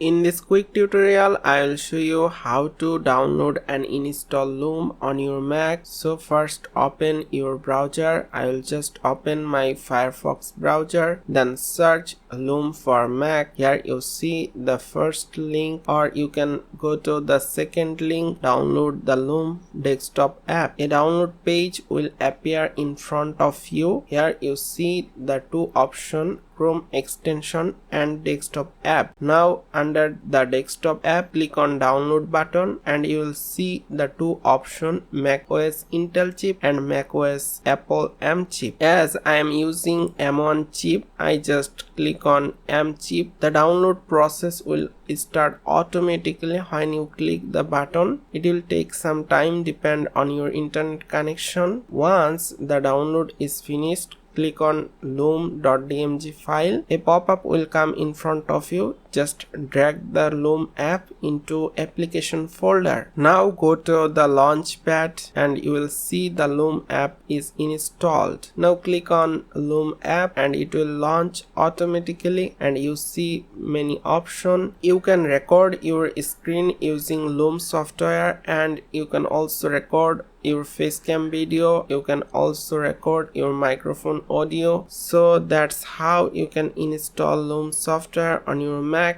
In this quick tutorial, I will show you how to download and install Loom on your Mac. So first open your browser. I will just open my Firefox browser, then search Loom for Mac. Here you see the first link, or you can go to the second link, download the Loom desktop app. A download page will appear in front of you. Here you see the two options, Chrome extension and desktop app. Now under the desktop app, click on download button and you will see the two options, macOS Intel chip and macOS Apple M chip. As I am using M1 chip, I just click on M chip. The download process will start automatically when you click the button. It will take some time, depend on your internet connection. Once the download is finished, click on loom.dmg file. A pop-up will come in front of you. Just drag the Loom app into application folder. Now go to the launchpad and you will see the Loom app is installed. Now click on Loom app and it will launch automatically, and you see many options. You can record your screen using Loom software, and you can also record your facecam video. You can also record your microphone audio. So that's how you can install Loom software on your Mac.